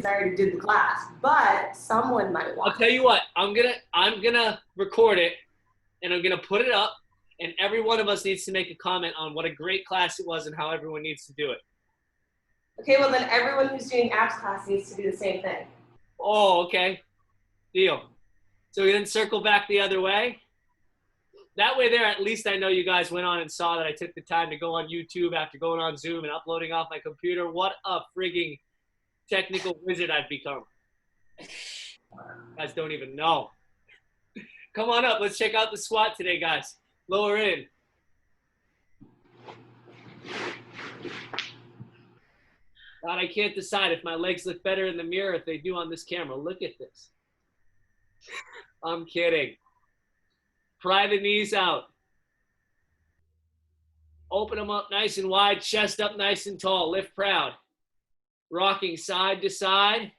I already did the class, but someone might want. I'll tell you what, I'm gonna record it and I'm gonna put it up, and every one of us needs to make a comment on what a great class it was and how everyone needs to do it. Okay, well then everyone who's doing abs class needs to do the same thing. Oh, okay. Deal. So we then circle back the other way. That way there, at least I know you guys went on and saw that I took the time to go on YouTube after going on Zoom and uploading off my computer. What a frigging technical wizard I've become. You guys don't even know. Come on up. Let's check out the squat today, guys. Lower in. God, I can't decide if my legs look better in the mirror if they do on this camera. Look at this. I'm kidding. Pry the knees out. Open them up nice and wide, chest up nice and tall. Lift proud. Rocking side to side.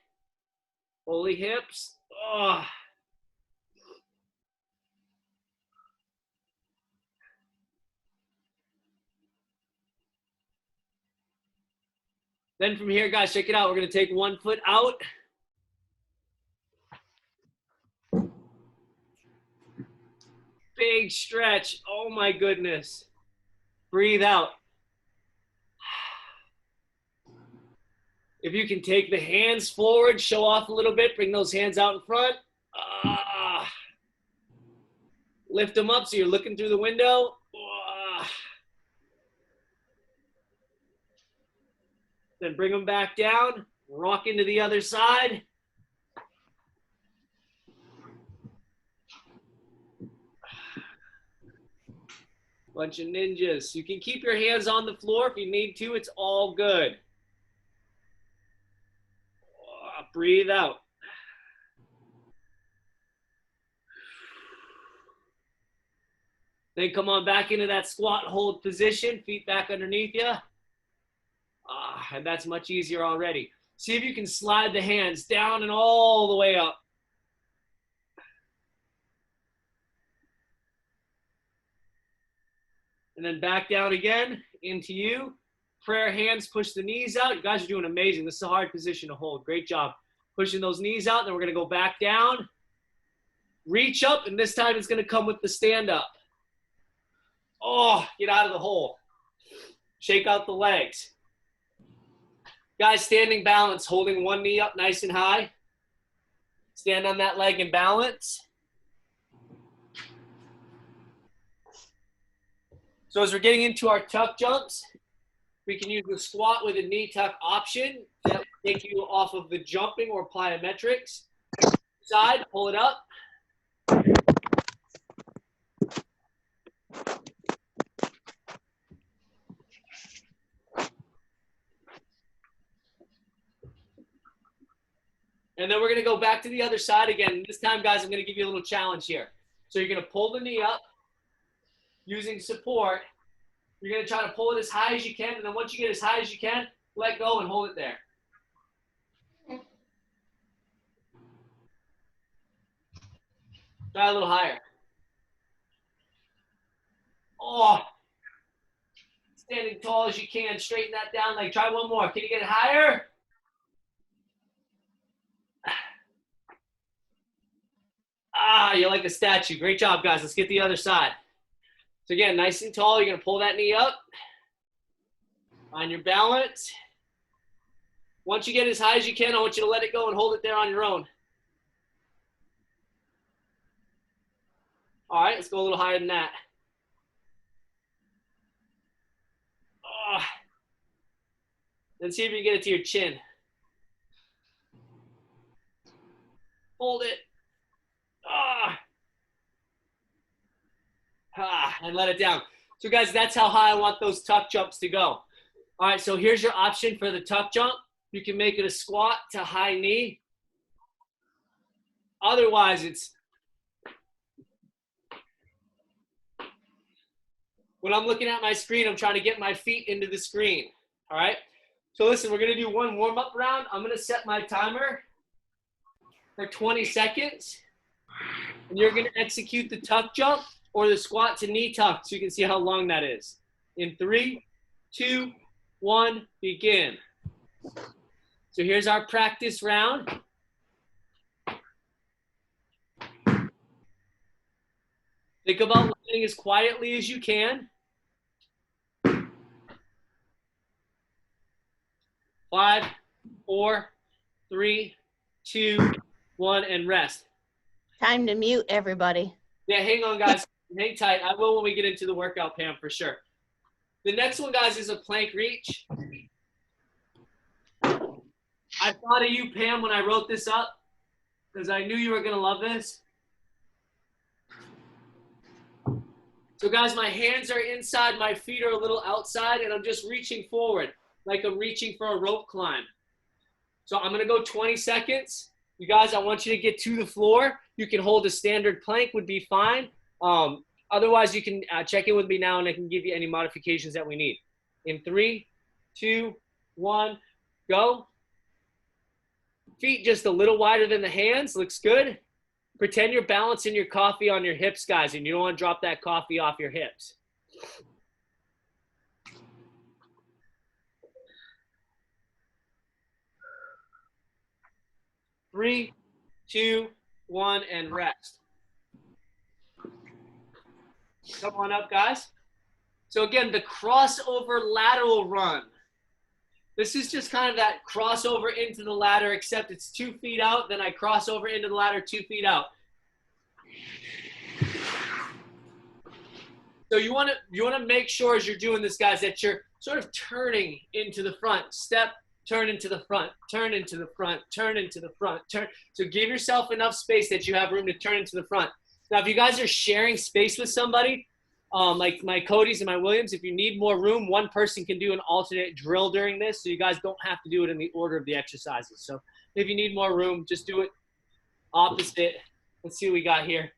Holy hips. Oh. Then from here, guys, check it out. We're going to take one foot out. Big stretch. Oh, my goodness. Breathe out. If you can take the hands forward, show off a little bit, bring those hands out in front. Lift them up so you're looking through the window. Then bring them back down. Rock into the other side. Bunch of ninjas. You can keep your hands on the floor if you need to. It's all good. Breathe out. Then come on back into that squat hold position. Feet back underneath you. And that's much easier already. See if you can slide the hands down and all the way up. And then back down again, into you. Prayer hands, push the knees out. You guys are doing amazing. This is a hard position to hold. Great job. Pushing those knees out. Then we're going to go back down. Reach up, and this time it's going to come with the stand up. Oh, get out of the hole. Shake out the legs. Guys, standing balance, holding one knee up nice and high. Stand on that leg and balance. So as we're getting into our tuck jumps, we can use the squat with a knee tuck option to take you off of the jumping or plyometrics. Side, pull it up. And then we're going to go back to the other side again. This time, guys, I'm going to give you a little challenge here. So you're going to pull the knee up using support. You're going to try to pull it as high as you can. And then once you get as high as you can, let go and hold it there. Try a little higher. Oh, standing tall as you can. Straighten that down leg. Try one more. Can you get it higher? You're like a statue. Great job, guys. Let's get the other side. So again, nice and tall. You're going to pull that knee up. Find your balance. Once you get as high as you can, I want you to let it go and hold it there on your own. All right, let's go a little higher than that. Then see if you can get it to your chin. Hold it. And let it down. So guys, that's how high I want those tuck jumps to go. All right, so here's your option for the tuck jump. You can make it a squat to high knee. Otherwise, it's when I'm looking at my screen, I'm trying to get my feet into the screen. All right, so listen, we're gonna do one warm-up round. I'm gonna set my timer for 20 seconds. And you're gonna execute the tuck jump or the squat to knee tuck so you can see how long that is. In 3, 2, 1, begin. So here's our practice round. Think about landing as quietly as you can. 5, 4, 3, 2, 1, and rest. Time to mute everybody. Yeah, hang on, guys. Hang tight. I will when we get into the workout, Pam, for sure. The next one, guys, is a plank reach. I thought of you, Pam, when I wrote this up because I knew you were going to love this. So, guys, my hands are inside, my feet are a little outside, and I'm just reaching forward like I'm reaching for a rope climb. So I'm going to go 20 seconds. You guys, I want you to get to the floor. You can hold a standard plank would be fine. Otherwise, you can check in with me now, and I can give you any modifications that we need. In 3, 2, 1, go. Feet just a little wider than the hands. Looks good. Pretend you're balancing your coffee on your hips, guys, and you don't want to drop that coffee off your hips. Three, 2, 1, and rest. Come on up, guys. So again, the crossover lateral run. This is just kind of that crossover into the ladder, except it's 2 feet out, then I cross over into the ladder 2 feet out. So you want to make sure as you're doing this, guys, that you're sort of turning into the front. Step, turn into the front, turn into the front, turn into the front, turn. So give yourself enough space that you have room to turn into the front. Now, if you guys are sharing space with somebody, like my Codys and my Williams, if you need more room, one person can do an alternate drill during this, so you guys don't have to do it in the order of the exercises. So if you need more room, just do it opposite. Let's see what we got here.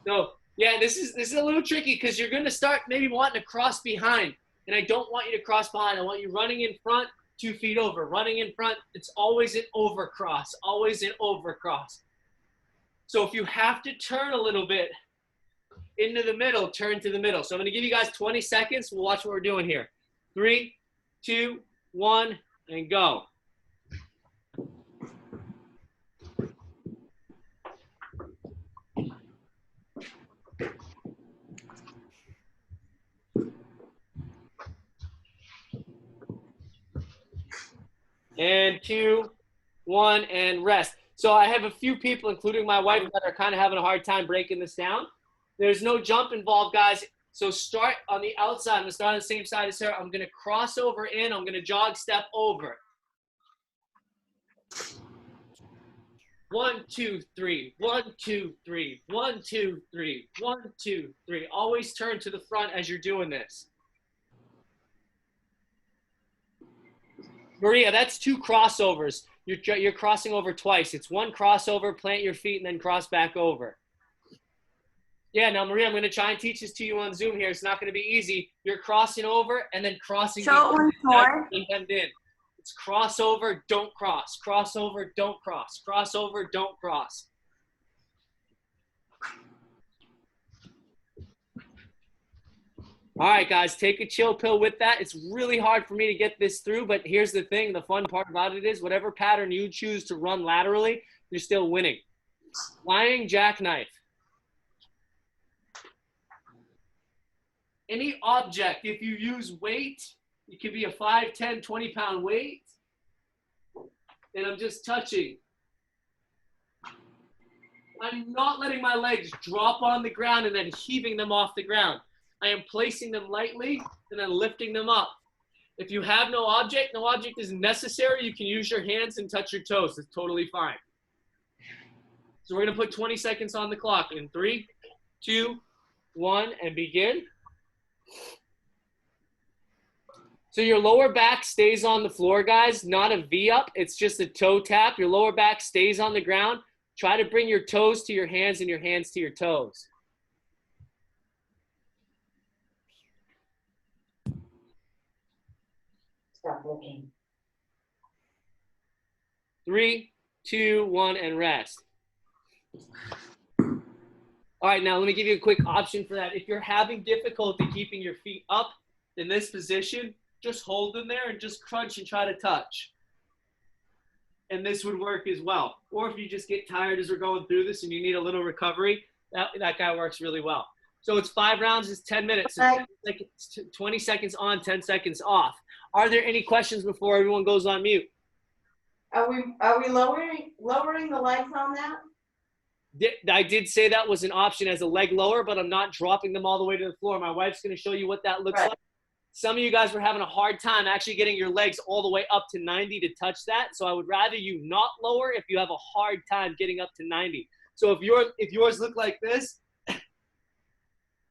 So yeah, this is a little tricky because you're going to start maybe wanting to cross behind, and I don't want you to cross behind. I want you running in front, 2 feet over, running in front. It's always an overcross, always an overcross. So if you have to turn a little bit into the middle, turn to the middle. So I'm going to give you guys 20 seconds. We'll watch what we're doing here. 3, 2, 1, and go. And 2, 1, and rest. So I have a few people, including my wife, that are kind of having a hard time breaking this down. There's no jump involved, guys. So start on the outside. I'm going to start on the same side as her. I'm going to cross over in. I'm going to jog step over. 1, 2, 3. 1, 2, 3. 1, 2, 3. 1, 2, 3. Always turn to the front as you're doing this. Maria, that's 2 crossovers. You're crossing over twice. It's 1 crossover, plant your feet, and then cross back over. Yeah, now, Maria, I'm going to try and teach this to you on Zoom here. It's not going to be easy. You're crossing over and then crossing. Show it once more. In. It's crossover, don't cross. Crossover, don't cross. Crossover, don't cross. All right, guys, take a chill pill with that. It's really hard for me to get this through, but here's the thing. The fun part about it is whatever pattern you choose to run laterally, you're still winning. Flying jackknife. Any object, if you use weight, it could be a 5, 10, 20-pound weight, and I'm just touching. I'm not letting my legs drop on the ground and then heaving them off the ground. I am placing them lightly and then lifting them up. If you have no object is necessary. You can use your hands and touch your toes. It's totally fine. So we're going to put 20 seconds on the clock in 3, 2, 1, and begin. So your lower back stays on the floor, guys, not a V up. It's just a toe tap. Your lower back stays on the ground. Try to bring your toes to your hands and your hands to your toes. Stop looking. 3, 2, 1, and rest. All right, now let me give you a quick option for that. If you're having difficulty keeping your feet up in this position, just hold them there and just crunch and try to touch. and this would work as well. Or if you just get tired as we're going through this and you need a little recovery, that guy works really well. So it's 5 rounds, it's 10 minutes. So like 20 seconds on, 10 seconds off. Are there any questions before everyone goes on mute? Are we lowering the legs on that? I did say that was an option as a leg lower, but I'm not dropping them all the way to the floor. My wife's going to show you what that looks like. Some of you guys were having a hard time actually getting your legs all the way up to 90 to touch that. So I would rather you not lower if you have a hard time getting up to 90. So if yours look like this,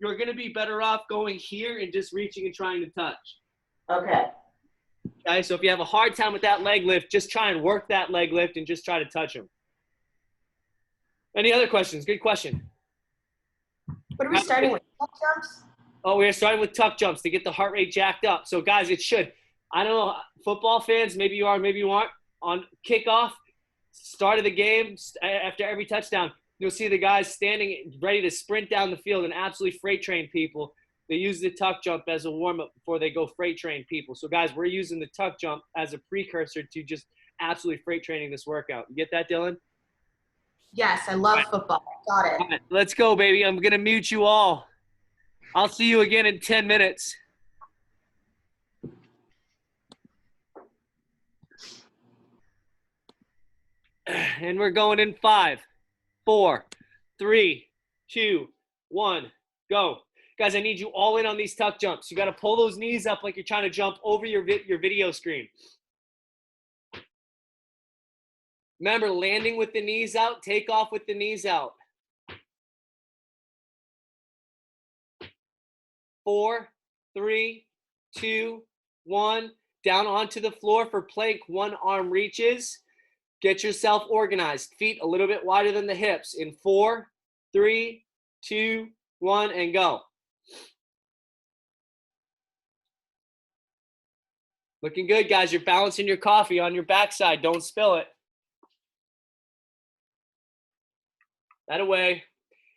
you're going to be better off going here and just reaching and trying to touch. Okay. Okay, so if you have a hard time with that leg lift, just try and work that leg lift and just try to touch them. Any other questions? Good question. What are we starting with? Tuck jumps? Oh, we're starting with tuck jumps to get the heart rate jacked up. So, guys, it should. I don't know, football fans, maybe you are, maybe you aren't. On kickoff, start of the game, after every touchdown, you'll see the guys standing ready to sprint down the field and absolutely freight train people. They use the tuck jump as a warm-up before they go freight train people. So, guys, we're using the tuck jump as a precursor to just absolutely freight training this workout. You get that, Dylan? Yes, I love football. Got it. All right, let's go, baby. I'm going to mute you all. I'll see you again in 10 minutes. And we're going in 5, 4, 3, 2, 1, go. Guys, I need you all in on these tuck jumps. You got to pull those knees up like you're trying to jump over your video screen. Remember, landing with the knees out, take off with the knees out. 4, 3, 2, 1. Down onto the floor for plank, one arm reaches. Get yourself organized. Feet a little bit wider than the hips. In 4, 3, 2, 1, and go. Looking good, guys. You're balancing your coffee on your backside. Don't spill it. That away.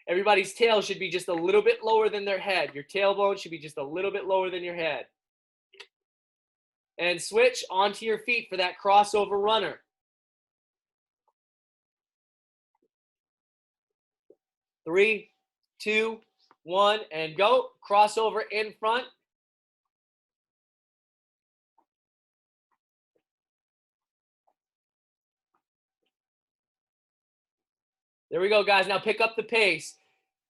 Everybody's tail should be just a little bit lower than their head. Your tailbone should be just a little bit lower than your head. And switch onto your feet for that crossover runner. 3, 2, 1, and go. Crossover in front. There we go, guys. Now pick up the pace.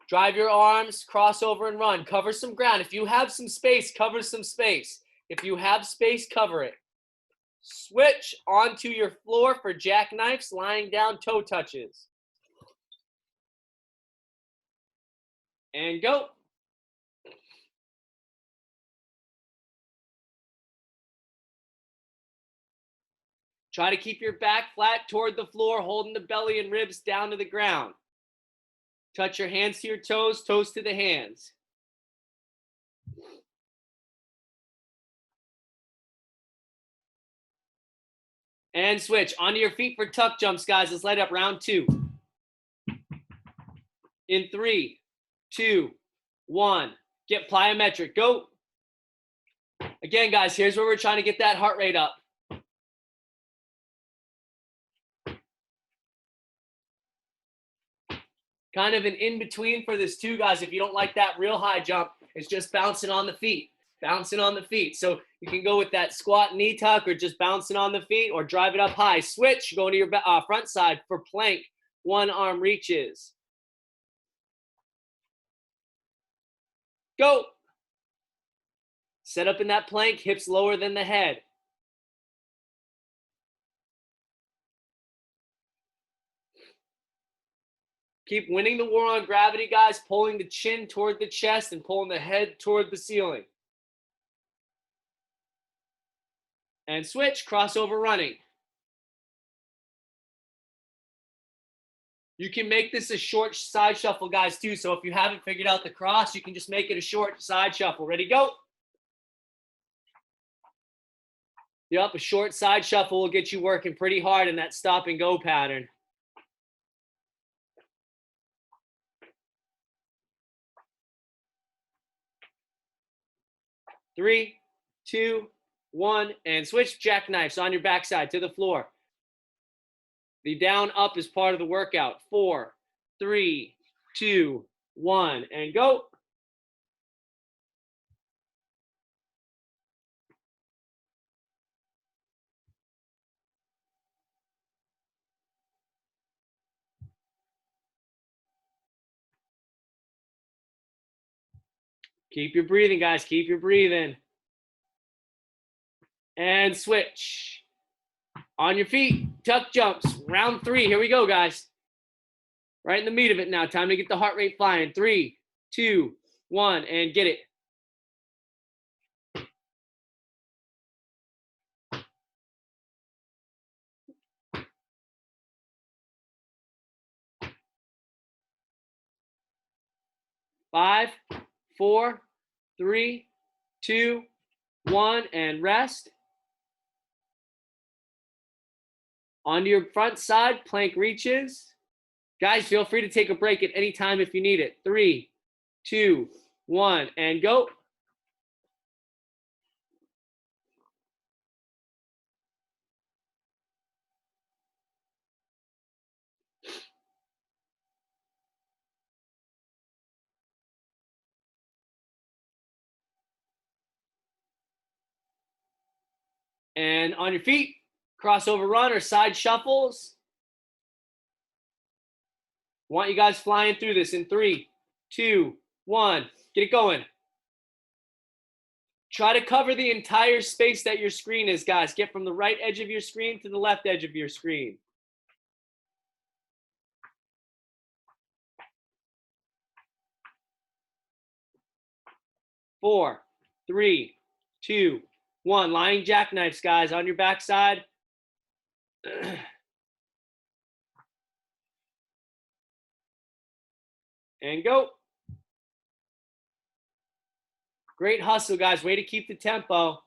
Drive your arms, crossover and run. Cover some ground. If you have some space, cover some space. If you have space, cover it. Switch onto your floor for jackknifes, lying down, toe touches. And go. Try to keep your back flat toward the floor, holding the belly and ribs down to the ground. Touch your hands to your toes, toes to the hands. And switch. Onto your feet for tuck jumps, guys. Let's light up round 2. In 3, 2, 1. Get plyometric. Go. Again, guys, here's where we're trying to get that heart rate up. Kind of an in-between for this too, guys. If you don't like that real high jump, it's just bouncing on the feet. Bouncing on the feet. So you can go with that squat knee tuck or just bouncing on the feet or drive it up high. Switch, go to your front side for plank. One arm reaches. Go. Set up in that plank, hips lower than the head. Keep winning the war on gravity, guys, pulling the chin toward the chest and pulling the head toward the ceiling. And switch, crossover running. You can make this a short side shuffle, guys, too. So if you haven't figured out the cross, you can just make it a short side shuffle. Ready, go. Yep, a short side shuffle will get you working pretty hard in that stop and go pattern. Three, 2, 1, and switch jackknives on your backside to the floor. The down up is part of the workout. 4, 3, 2, 1, and go. Keep your breathing, guys. Keep your breathing. And switch. On your feet, tuck jumps. Round 3. Here we go, guys. Right in the meat of it now. Time to get the heart rate flying. 3, 2, 1, and get it. Five, 4, 3, 2, 1, and rest. Onto your front side, plank reaches. Guys, feel free to take a break at any time if you need it. 3, 2, 1, and go. And on your feet, crossover run or side shuffles. Want you guys flying through this in 3, 2, 1. Get it going. Try to cover the entire space that your screen is, guys. Get from the right edge of your screen to the left edge of your screen. Four, 3, 2, 1. Lying jackknives, guys, on your backside. And go. Great hustle, guys. Way to keep the tempo.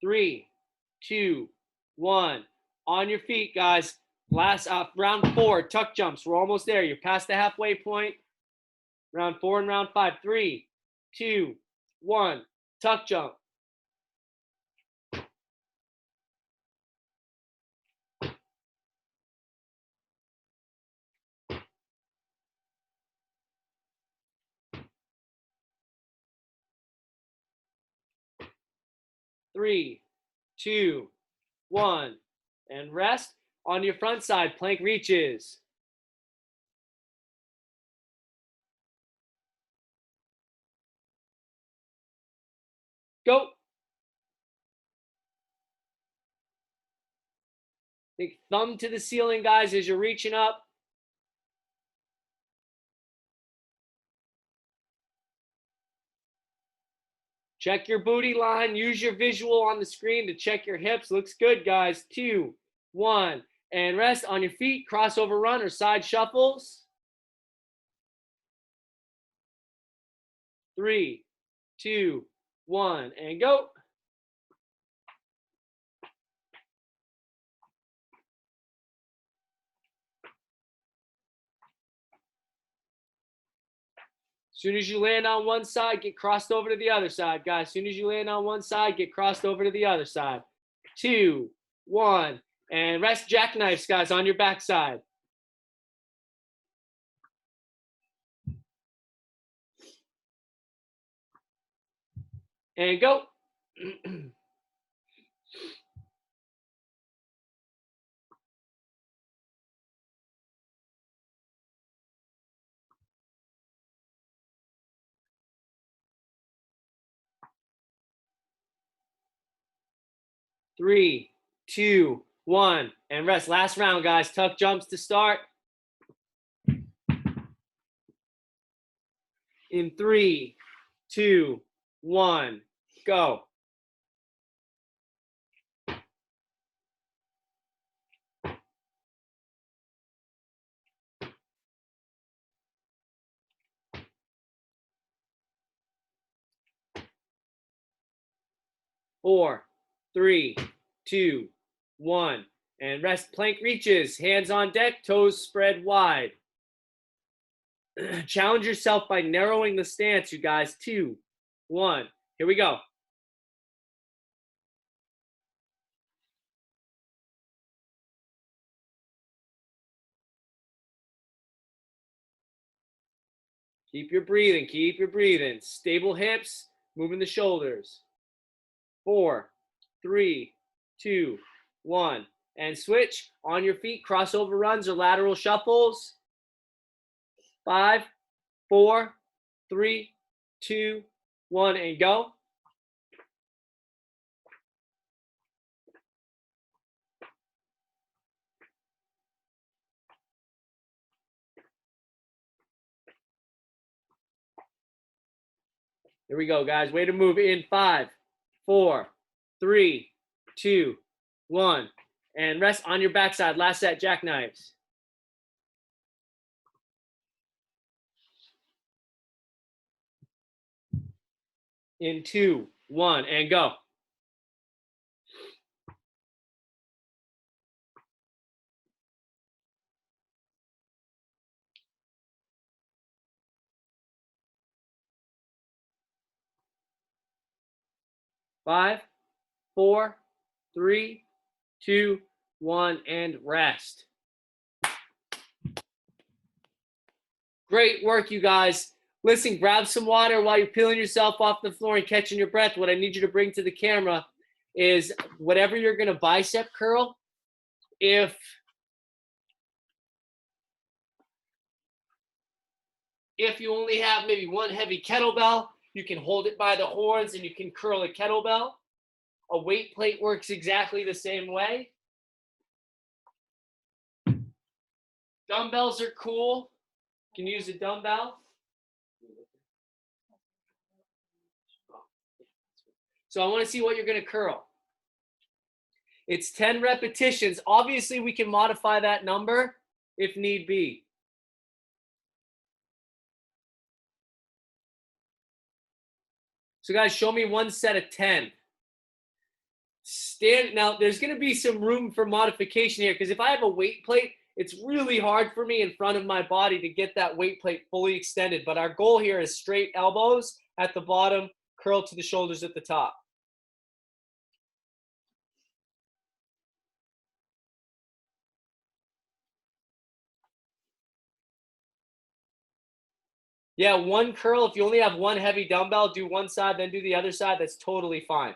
Three, 2, 1. On your feet, guys. Last round 4, tuck jumps. We're almost there. You're past the halfway point. Round 4 and round 5. 3, 2, 1. Tuck jump. Three, 2, 1. And rest. On your front side, plank reaches. Go. Think thumb to the ceiling, guys, as you're reaching up. Check your booty line. Use your visual on the screen to check your hips. Looks good, guys. 2, 1. And rest on your feet. Crossover run or side shuffles. 3, 2, 1. And go. As soon as you land on one side, get crossed over to the other side, guys. As soon as you land on one side, get crossed over to the other side. 2, 1, and rest jackknives, guys, on your backside. And go. 3, 2, 1, and rest. Last round, guys. Tuck jumps to start. In 3, 2, 1, go. Four, 3, 2, 1. And rest, plank reaches, hands on deck, toes spread wide. Challenge yourself by narrowing the stance, you guys. 2, 1. Here we go. Keep your breathing, keep your breathing. Stable hips, moving the shoulders. 4, 3, 2, 1. And switch on your feet, crossover runs or lateral shuffles. 5, 4, 3, 2, 1, and go. Here we go, guys. Way to move in 5, 4, 3, 2, 1. And rest on your backside. Last set, jackknives. In 2, 1, and go. Five, 4, 3, 2, 1, and rest. Great work, you guys. Listen, grab some water while you're peeling yourself off the floor and catching your breath. What I need you to bring to the camera is whatever you're going to bicep curl. If you only have maybe one heavy kettlebell, you can hold it by the horns and you can curl a kettlebell. A weight plate works exactly the same way. Dumbbells are cool. You can use a dumbbell. So I want to see what you're going to curl. It's 10 repetitions. Obviously, we can modify that number if need be. So guys, show me one set of 10. Now, there's going to be some room for modification here because if I have a weight plate, it's really hard for me in front of my body to get that weight plate fully extended. But our goal here is straight elbows at the bottom, curl to the shoulders at the top. Yeah, one curl. If you only have one heavy dumbbell, do one side, then do the other side. That's totally fine.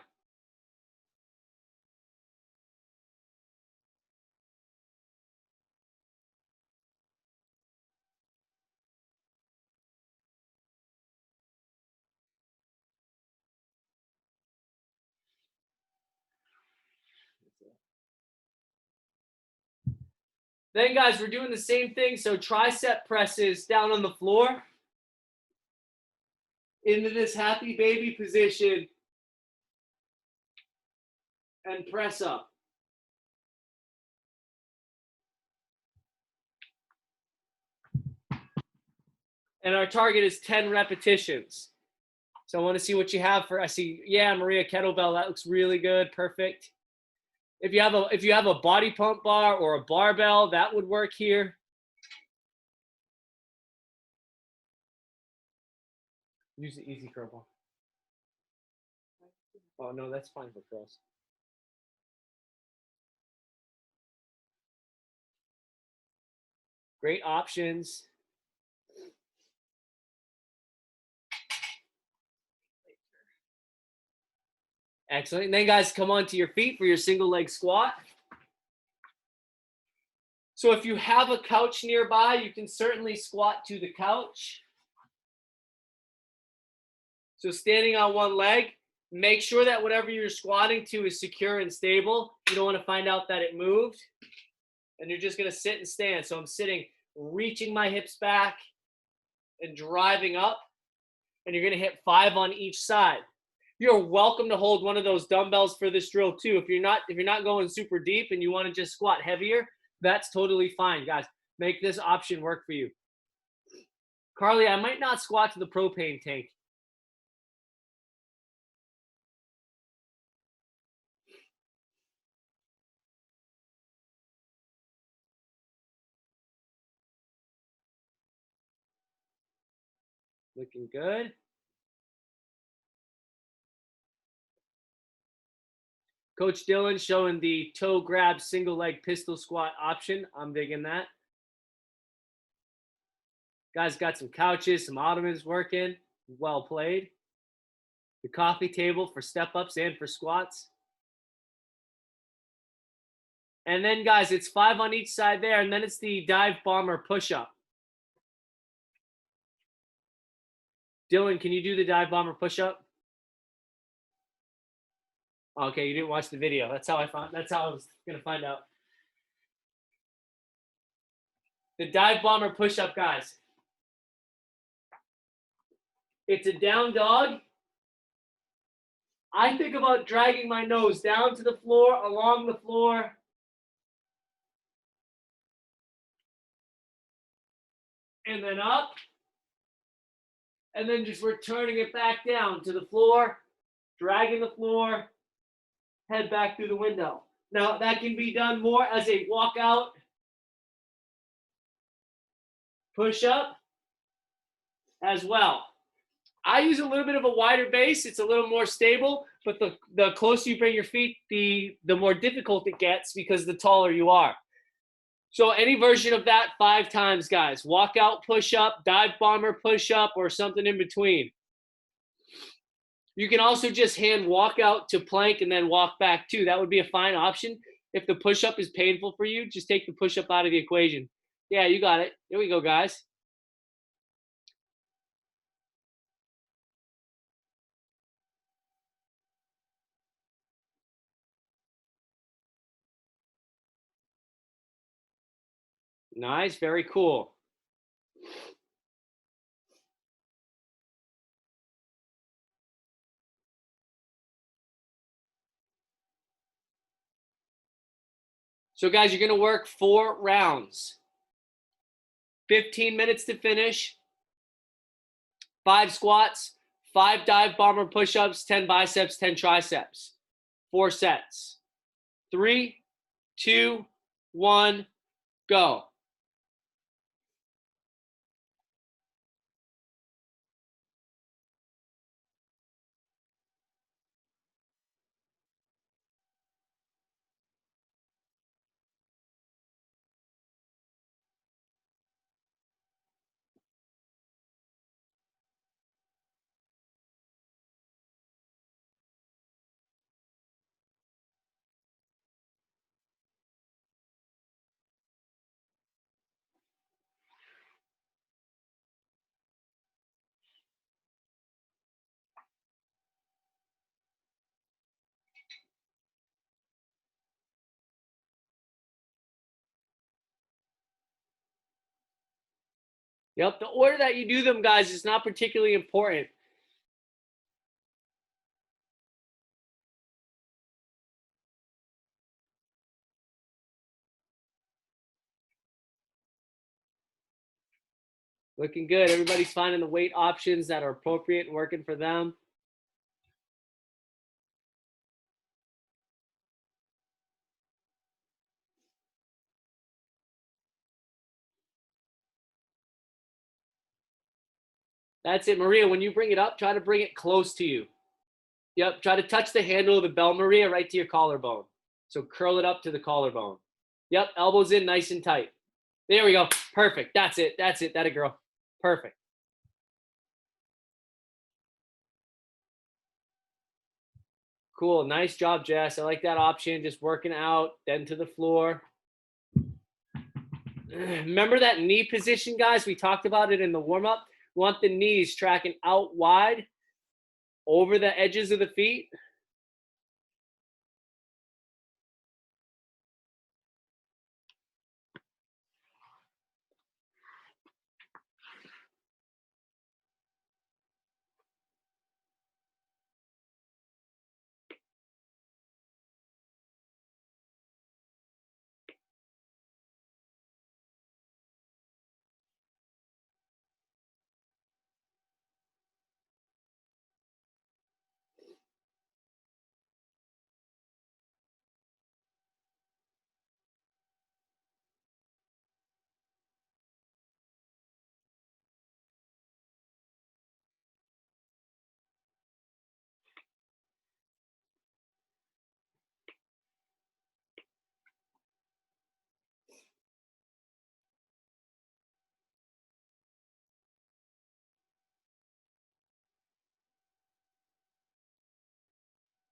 Then, guys, we're doing the same thing. So tricep presses down on the floor. Into this happy baby position. And press up. And our target is 10 repetitions. So I want to see what you have for, I see, yeah, Maria, kettlebell, that looks really good, perfect. If you have a body pump bar or a barbell, that would work here. Use the easy curl ball. Oh no, that's fine for curls. Great options. Excellent. And then guys, come onto your feet for your single leg squat. So if you have a couch nearby, you can certainly squat to the couch. So standing on one leg, make sure that whatever you're squatting to is secure and stable. You don't want to find out that it moved. And you're just going to sit and stand. So I'm sitting, reaching my hips back and driving up. And you're going to hit 5 on each side. You're welcome to hold one of those dumbbells for this drill too. If you're not going super deep and you want to just squat heavier, that's totally fine, guys. Make this option work for you. Carly, I might not squat to the propane tank. Looking good. Coach Dylan showing the toe grab single leg pistol squat option. I'm digging that. Guys got some couches, some ottomans working. Well played. The coffee table for step ups and for squats. And then, guys, it's 5 on each side there, and then it's the dive bomber push up. Dylan, can you do the dive bomber push up? Okay, you didn't watch the video. That's how I was gonna find out. The dive bomber push up, guys. It's a down dog. I think about dragging my nose down to the floor, along the floor. And then up. And then just returning it back down to the floor, dragging the floor, head back through the window. Now, that can be done more as a walkout push-up as well. I use a little bit of a wider base. It's a little more stable, but the closer you bring your feet, the more difficult it gets because the taller you are. So any version of that 5 times, guys. Walkout push-up, dive bomber push-up, or something in between. You can also just hand walk out to plank and then walk back too. That would be a fine option. If the push-up is painful for you, just take the push-up out of the equation. Yeah, you got it. Here we go, guys. Nice, very cool. So guys, you're gonna work 4 rounds. 15 minutes to finish. 5 squats, 5 dive bomber push-ups, 10 biceps, 10 triceps. 4 sets. 3, 2, 1, go. Yep, the order that you do them, guys, is not particularly important. Looking good. Everybody's finding the weight options that are appropriate and working for them. That's it, Maria. When you bring it up, try to bring it close to you. Yep, try to touch the handle of the bell, Maria, right to your collarbone. So curl it up to the collarbone. Yep, elbows in nice and tight. There we go. Perfect. That's it. That's it. That a girl. Perfect. Cool. Nice job, Jess. I like that option. Just working out, then to the floor. Remember that knee position, guys? We talked about it in the warm-up. We want the knees tracking out wide over the edges of the feet.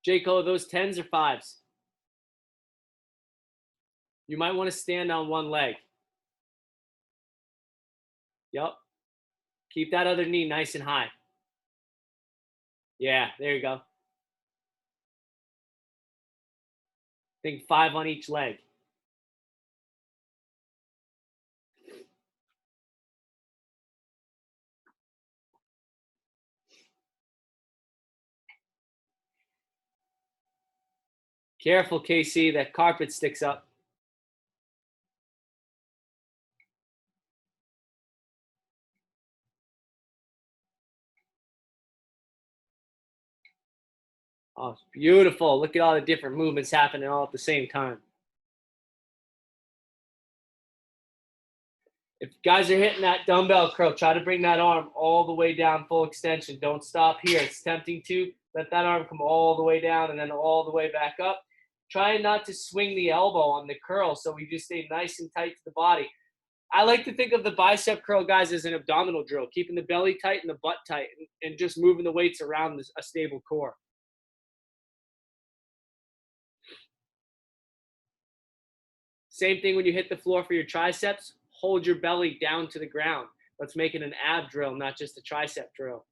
Jaco, are those 10s or 5s? You might want to stand on one leg. Yep. Keep that other knee nice and high. Yeah, there you go. Think 5 on each leg. Careful, KC, that carpet sticks up. Oh, it's beautiful. Look at all the different movements happening all at the same time. If guys are hitting that dumbbell curl, try to bring that arm all the way down, full extension. Don't stop here. It's tempting to let that arm come all the way down and then all the way back up. Try not to swing the elbow on the curl so we just stay nice and tight to the body. I like to think of the bicep curl, guys, as an abdominal drill, keeping the belly tight and the butt tight and just moving the weights around a stable core. Same thing when you hit the floor for your triceps. Hold your belly down to the ground. Let's make it an ab drill, not just a tricep drill.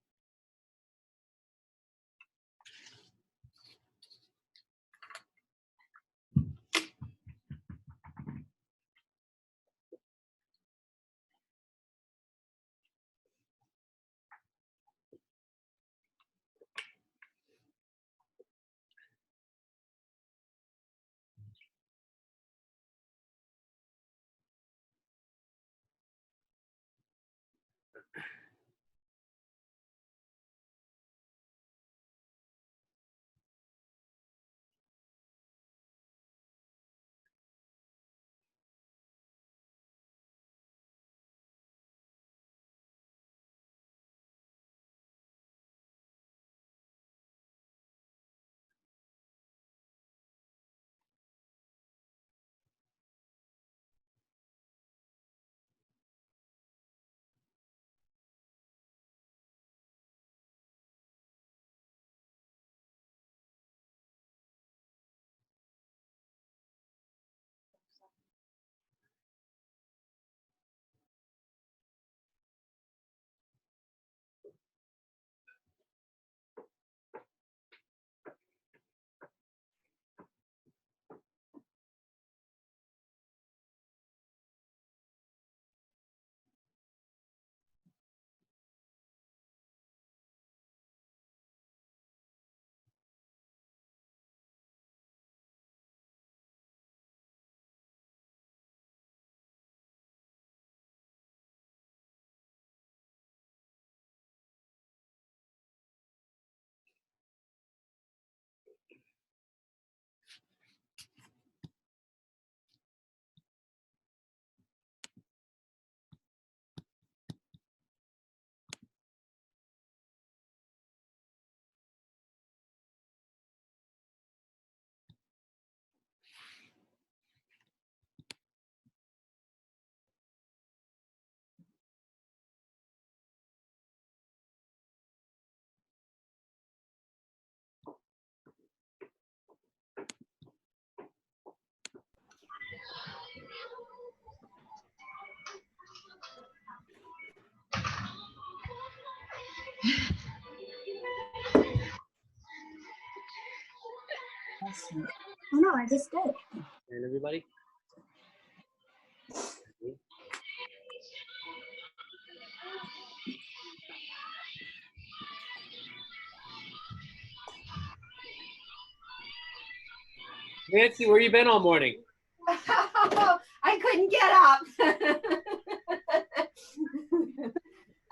Oh no, I just did. And everybody? Nancy, where you been all morning? I couldn't get up.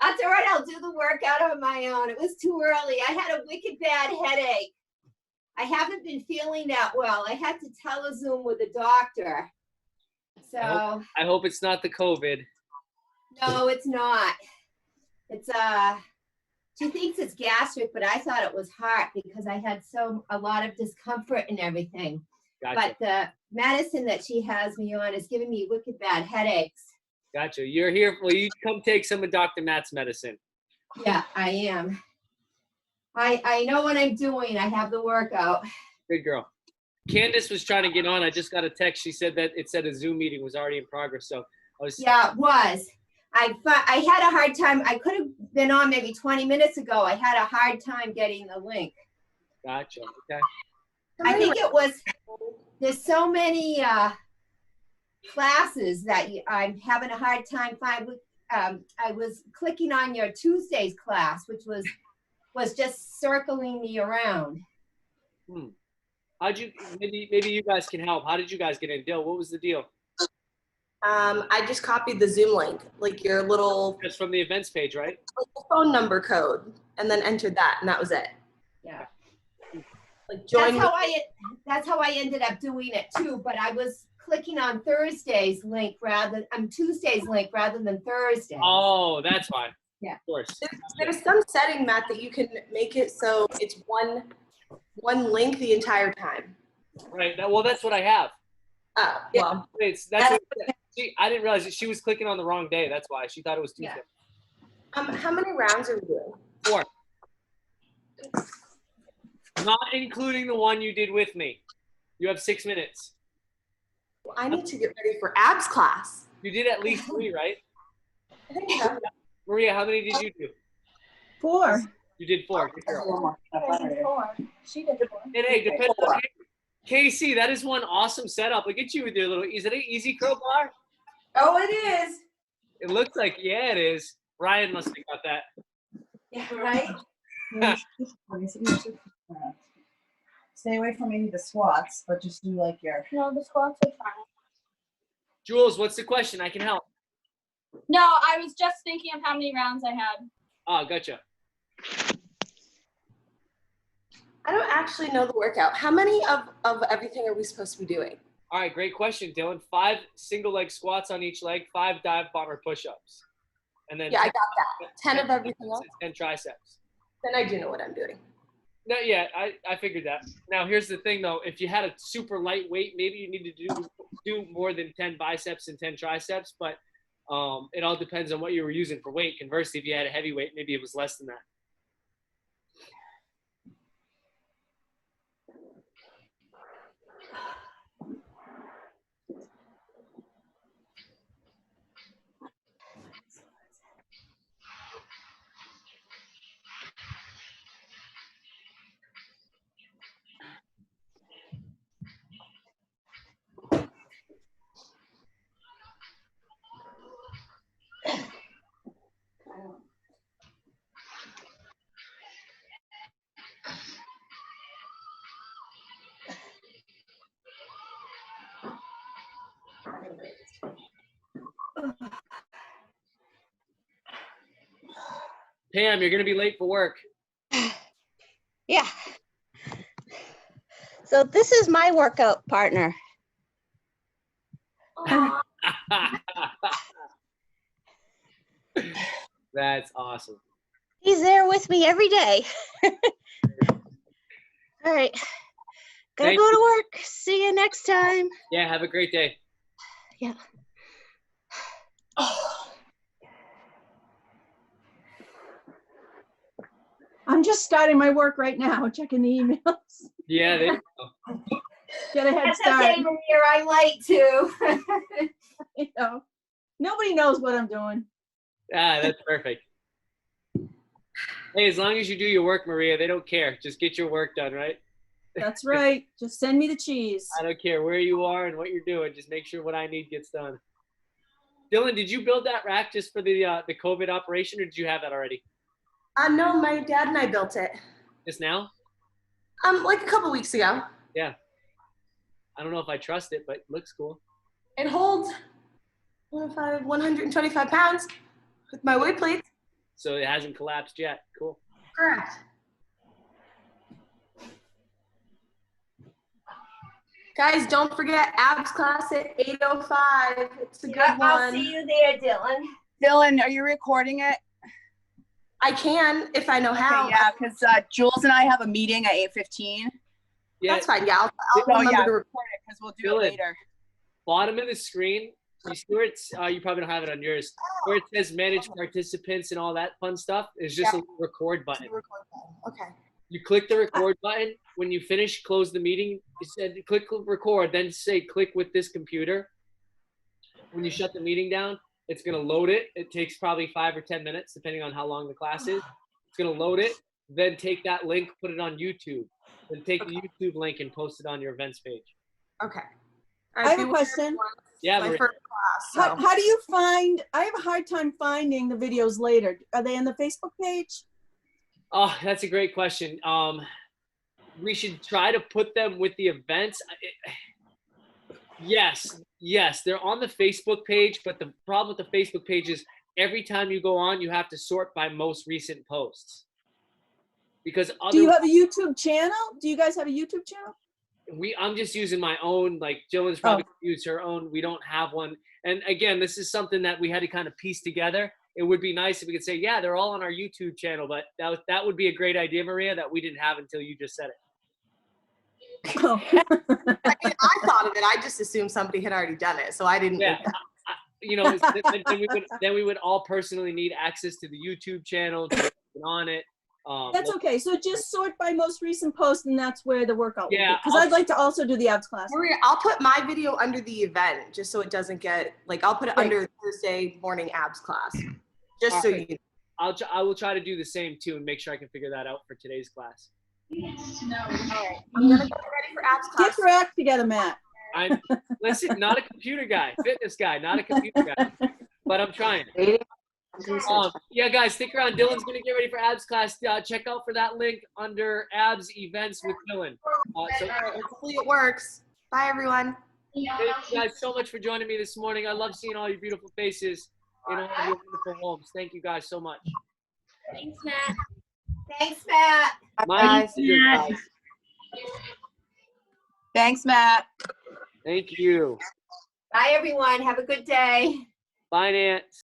That's all right. I'll do the workout on my own. It was too early. I had a wicked bad headache. I haven't been feeling that well. I had to telezoom with a doctor. So I hope it's not the COVID. no, it's not. It's she thinks it's gastric, but I thought it was heart because I had a lot of discomfort and everything. Gotcha. But the medicine that she has me on is giving me wicked bad headaches. Gotcha. You're here. Well, you come take some of Dr. Matt's medicine. Yeah, I am. I know what I'm doing. I have the workout. Good girl. Candace was trying to get on. I just got a text. She said that it said a Zoom meeting was already in progress. So I was. Yeah, it was. I had a hard time. I could have been on maybe 20 minutes ago. I had a hard time getting the link. Gotcha. Okay. I think it was, there's so many classes that I'm having a hard time finding. I was clicking on your Tuesday's class, which was just circling me around. How'd you, maybe you guys can help. How did you guys get in? Dill, what was the deal? I just copied the Zoom link, like your little That's from the events page, right? phone number code, and then entered that, and that was it. Yeah. Like join. That's how I ended up doing it too, but I was clicking on Tuesday's link rather than Thursday. Oh, that's fine. Yeah. Of course. There's some setting, Matt, that you can make it so it's one link the entire time. Right. Well, that's what I have. Oh, Yeah. well. I didn't realize that she was clicking on the wrong day. That's why she thought it was Tuesday. Yeah. How many rounds are we doing? 4. Not including the one you did with me. You have 6 minutes. Well, I need to get ready for abs class. You did at least 3, right? I think so. Maria, how many did you do? 4. You did 4. Good girl. I did 4. She did 4. And hey, depends on Casey, that is one awesome setup. Look at you with your little, is it an easy crowbar? Oh, it is. It looks like, yeah, it is. Ryan must have got that. Yeah, right? Stay away from any of the squats, but just do like your. No, the squats are fine. Jules, what's the question? I can help. No, I was just thinking of how many rounds I had. Oh, gotcha. I don't actually know the workout. How many of everything are we supposed to be doing? All right, great question, Dylan. 5 single leg squats on each leg, 5 dive bomber push-ups. And then Yeah, I got that. 10 of everything else. 10 triceps. Then I do know what I'm doing. No, yeah, I figured that. Now, here's the thing, though. If you had a super light weight, maybe you need to do more than 10 biceps and 10 triceps, but it all depends on what you were using for weight. Conversely, if you had a heavy weight, maybe it was less than that. Pam, you're going to be late for work. Yeah. So this is my workout partner. Aw. That's awesome. He's there with me every day. All right. Gotta Thank go to work. See you next time. Yeah, have a great day. Yeah. I'm just starting my work right now, checking the emails. Yeah, there you go. Get a head That's start. okay, Maria. I'm late too. You know, nobody knows what I'm doing. Ah, that's perfect. Hey, as long as you do your work, Maria, they don't care. Just get your work done, right? That's right. Just send me the cheese. I don't care where you are and what you're doing. Just make sure what I need gets done. Dylan, did you build that rack just for the COVID operation, or did you have that already? No, my dad and I built it. Just now? Like a couple weeks ago. Yeah. I don't know if I trust it, but it looks cool. It holds 125 pounds with my weight plates. So it hasn't collapsed yet. Cool. Correct. Guys, don't forget abs class at 8:05. It's a good one. I'll see you there, Dylan. Dylan, are you recording it? I can if I know how. Okay, yeah, because Jules and I have a meeting at 8:15. Yeah. That's fine. Yeah, I'll Oh remember yeah, to record it because we'll do Dylan. it later. Bottom of the screen, you see where it's, you probably don't have it on yours, where it says manage participants and all that fun stuff, is just a little record button. Okay. You click the record button. When you finish, close the meeting. You said click record, then say click with this computer. When you shut the meeting down, it's going to load it. It takes probably 5 or 10 minutes, depending on how long the class is. It's going to load it. Then take that link, put it on YouTube. Then take the YouTube link and post it on your events page. Okay. I have a question. Yeah, My Maria. first class, so. How do you find, I have a hard time finding the videos later. Are they on the Facebook page? Oh, that's a great question. We should try to put them with the events. Yes, they're on the Facebook page, but the problem with the Facebook page is every time you go on, you have to sort by most recent posts. Because Do you have a YouTube channel? Do you guys have a YouTube channel? I'm just using my own, like Jillian's probably used her own. We don't have one. And again, this is something that we had to kind of piece together. It would be nice if we could say, yeah, they're all on our YouTube channel, but that would be a great idea, Maria, that we didn't have until you just said it. Oh. I mean, I thought of it. I just assumed somebody had already done it, so I didn't. Yeah, then we would all personally need access to the YouTube channel to get on it. That's okay. So just sort by most recent post, and that's where the workout will be. Yeah, Because I'd like to also do the abs class. Maria, I'll put my video under the event just so it doesn't get, like, I'll put it under Thursday morning abs class. Just so you know. I will try to do the same too and make sure I can figure that out for today's class. I'm gonna get ready for abs class. Get your act together, Matt. Listen, not a computer guy, fitness guy, not a computer guy, but I'm trying. Yeah, guys, stick around. Dylan's gonna get ready for abs class. Check out for that link under abs events with Dylan. Hopefully it works. Bye, everyone. Thank you guys so much for joining me this morning. I love seeing all your beautiful faces in all of your wonderful homes. Thank you guys so much. Thanks, Matt. Thanks, Matt. My pleasure, guys. Thanks, Matt. Thank you. Bye, everyone. Have a good day. Bye, Nance.